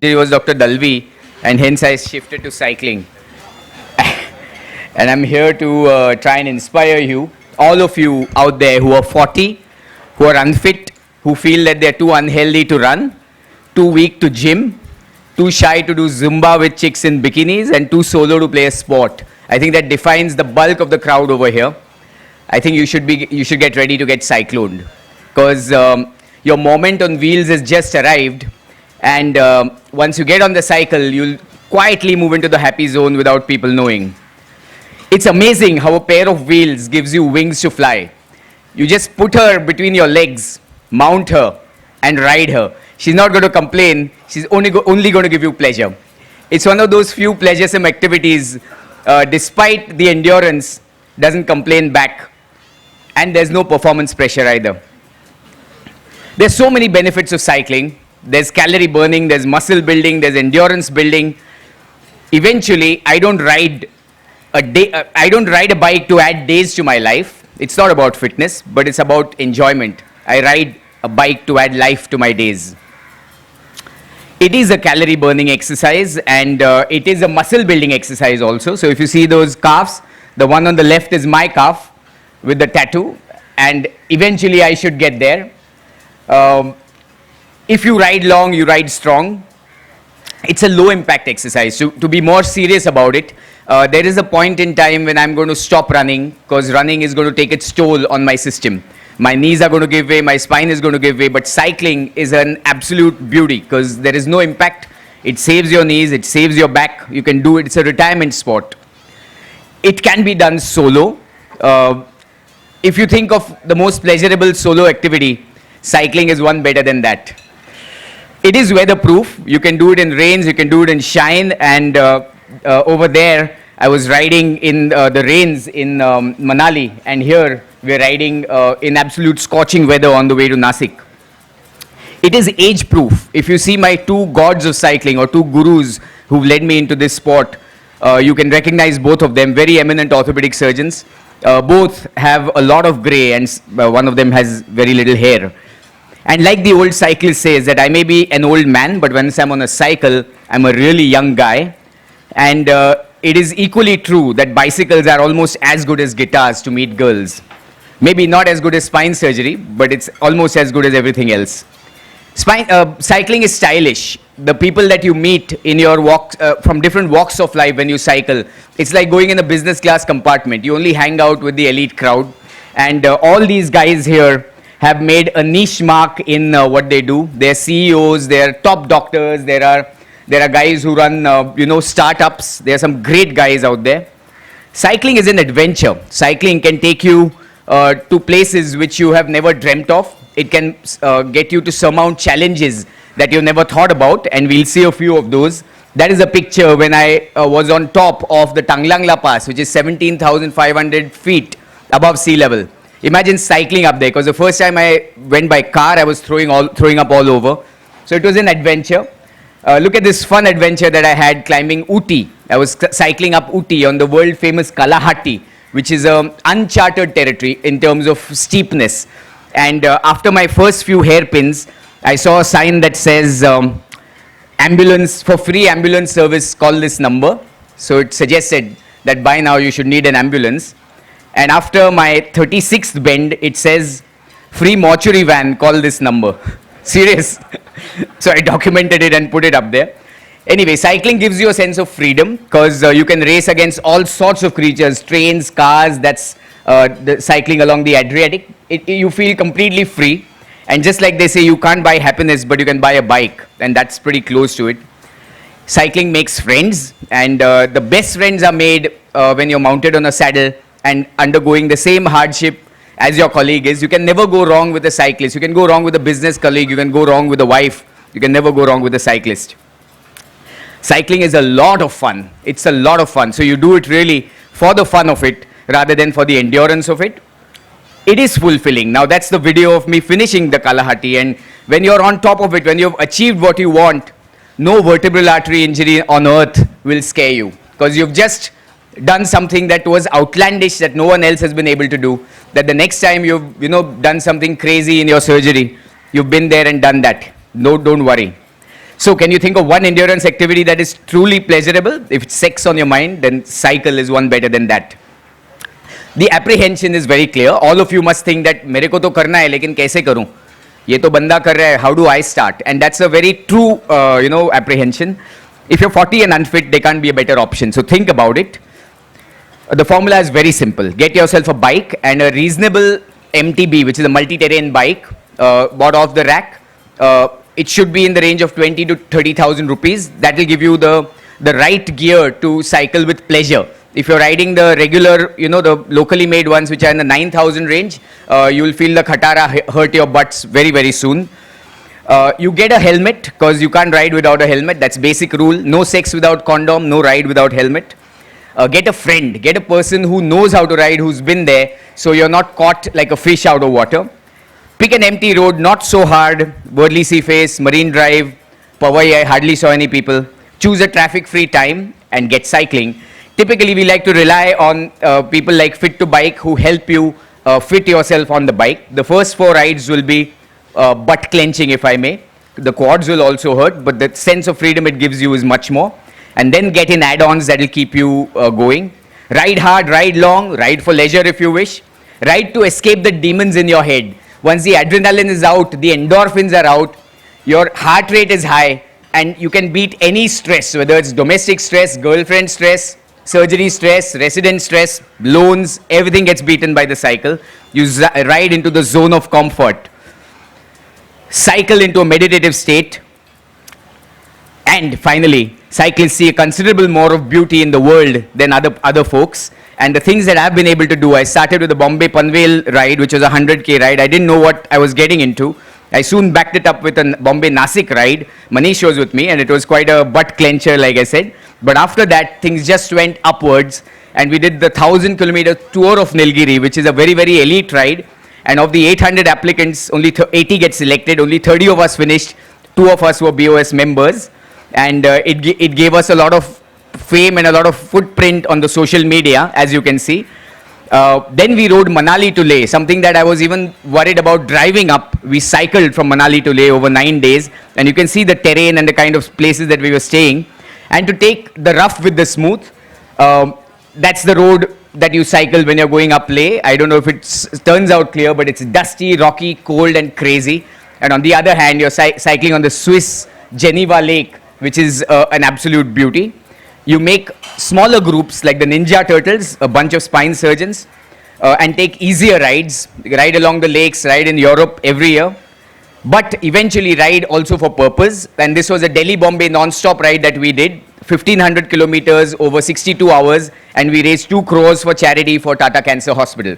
He was Dr. Dalvi, and hence I shifted to cycling. And I'm here to try and inspire you, all of you out there who are 40, who are unfit, who feel that they're too unhealthy to run, too weak to gym, too shy to do Zumba with chicks in bikinis, and too solo to play a sport. I think that defines the bulk of the crowd over here. I think you should get ready to get cycloned, because your moment on wheels has just arrived, and once you get on the cycle, you'll quietly move into the happy zone without people knowing. It's amazing how a pair of wheels gives you wings to fly. You just put her between your legs, mount her, and ride her. She's not going to complain. She's only going to give you pleasure. It's one of those few pleasuresome activities, despite the endurance, doesn't complain back. And there's no performance pressure either. There's so many benefits of cycling. There's calorie burning, there's muscle building, there's endurance building. Eventually, I don't ride a bike to add days to my life. It's not about fitness, but it's about enjoyment. I ride a bike to add life to my days. It is a calorie burning exercise, and it is a muscle building exercise also. So if you see those calves, the one on the left is my calf with the tattoo, and eventually I should get there. If you ride long, you ride strong. It's a low impact exercise. So to be more serious about it, there is a point in time when I'm going to stop running, because running is going to take its toll on my system. My knees are going to give way, my spine is going to give way, but cycling is an absolute beauty because there is no impact. It saves your knees, it saves your back. You can do it. It's a retirement sport. It can be done solo. If you think of the most pleasurable solo activity, cycling is one better than that. It is weatherproof. You can do it in rains, you can do it in shine, and over there, I was riding in the rains in Manali, and here we're riding in absolute scorching weather on the way to Nasik. It is age-proof. If you see my two gods of cycling, or two gurus who led me into this sport, you can recognize both of them, very eminent orthopedic surgeons. Both have a lot of gray, and one of them has very little hair. And like the old cyclist says, that I may be an old man, but once I'm on a cycle, I'm a really young guy. And it is equally true that bicycles are almost as good as guitars to meet girls. Maybe not as good as spine surgery, but it's almost as good as everything else. Cycling is stylish. The people that you meet in your walks, from different walks of life when you cycle, it's like going in a business class compartment. You only hang out with the elite crowd. And all these guys here have made a niche mark in what they do. They're CEOs, they're top doctors, there are guys who run startups. There are some great guys out there. Cycling is an adventure. Cycling can take you to places which you have never dreamt of. It can get you to surmount challenges that you never thought about, and we'll see a few of those. That is a picture when I was on top of the Tanglangla Pass, which is 17,500 feet above sea level. Imagine cycling up there, because the first time I went by car, I was throwing up all over. So it was an adventure. Look at this fun adventure that I had climbing Ooty. I was cycling up Ooty on the world famous Kalahati, which is an uncharted territory in terms of steepness. And after my first few hairpins, I saw a sign that says, ambulance, for free ambulance service, call this number. So it suggested that by now you should need an ambulance. And after my 36th bend, it says, free mortuary van, call this number. Serious. So I documented it and put it up there. Anyway, cycling gives you a sense of freedom, because you can race against all sorts of creatures, trains, cars. That's the cycling along the Adriatic. You feel completely free. And just like they say, you can't buy happiness, but you can buy a bike. And that's pretty close to it. Cycling makes friends. And the best friends are made when you're mounted on a saddle and undergoing the same hardship as your colleague is. You can never go wrong with a cyclist. You can go wrong with a business colleague. You can go wrong with a wife. You can never go wrong with a cyclist. Cycling is a lot of fun. It's a lot of fun. So you do it really for the fun of it rather than for the endurance of it. It is fulfilling. Now that's the video of me finishing the Kalahati, and when you're on top of it, when you've achieved what you want, no vertebral artery injury on earth will scare you, because you've just done something that was outlandish, that no one else has been able to do, that the next time you've done something crazy in your surgery, you've been there and done that. No, don't worry. So can you think of one endurance activity that is truly pleasurable? If it's sex on your mind, then cycle is one better than that. The apprehension is very clear. All of you must think that मेरे को तो करना है लेकिन कैसे करूं? ये तो बंदा कर रहा है. How do I start? And that's a very true, apprehension. If you're 40 and unfit, there can't be a better option. So think about it. The formula is very simple. Get yourself a bike and a reasonable MTB, which is a multi-terrain bike, bought off the rack. It should be in the range of 20 to 30,000 rupees. That will give you the right gear to cycle with pleasure. If you're riding the regular, the locally made ones which are in the 9,000 range, you will feel the khatara hurt your butts very, very soon. You get a helmet because you can't ride without a helmet. That's basic rule. No sex without condom, no ride without helmet. Get a friend, get a person who knows how to ride, who's been there, so you're not caught like a fish out of water. Pick an empty road, not so hard, Worldly Sea Face, Marine Drive, Powai, I hardly saw any people. Choose a traffic-free time and get cycling. Typically, we like to rely on people like Fit to Bike who help you fit yourself on the bike. The first 4 rides will be butt clenching, if I may. The quads will also hurt, but the sense of freedom it gives you is much more. And then get in add-ons that will keep you going. Ride hard, ride long, ride for leisure if you wish. Ride to escape the demons in your head. Once the adrenaline is out, the endorphins are out, your heart rate is high, and you can beat any stress, whether it's domestic stress, girlfriend stress, surgery stress, resident stress, loans, everything gets beaten by the cycle. You ride into the zone of comfort. Cycle into a meditative state. And finally, cyclists see a considerable more of beauty in the world than other folks. And the things that I've been able to do, I started with the Bombay Panvel ride, which was a 100K ride. I didn't know what I was getting into. I soon backed it up with a Bombay Nasik ride. Manish was with me, and it was quite a butt clencher, like I said. But after that, things just went upwards, and we did the 1,000-kilometer tour of Nilgiri, which is a very, very elite ride. And of the 800 applicants, only 80 get selected. Only 30 of us finished. 2 of us were BOS members. And it gave us a lot of fame and a lot of footprint on the social media, as you can see. Then we rode Manali to Leh, something that I was even worried about driving up. We cycled from Manali to Leh over 9 days, and you can see the terrain and the kind of places that we were staying. And to take the rough with the smooth, that's the road that you cycle when you're going up Leh. I don't know if it turns out clear, but it's dusty, rocky, cold, and crazy. And on the other hand, you're cycling on the Swiss Geneva Lake, which is an absolute beauty. You make smaller groups like the Ninja Turtles, a bunch of spine surgeons, and take easier rides, ride along the lakes, ride in Europe every year, but eventually ride also for purpose. And this was a Delhi-Bombay non-stop ride that we did, 1,500 kilometers over 62 hours, and we raised 2 crores for charity for Tata Cancer Hospital.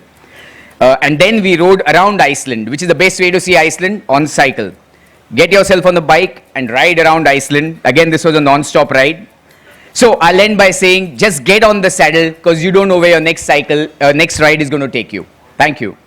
And then we rode around Iceland, which is the best way to see Iceland, on cycle. Get yourself on the bike and ride around Iceland. Again, this was a non-stop ride. So I'll end by saying, just get on the saddle because you don't know where your next ride is going to take you. Thank you.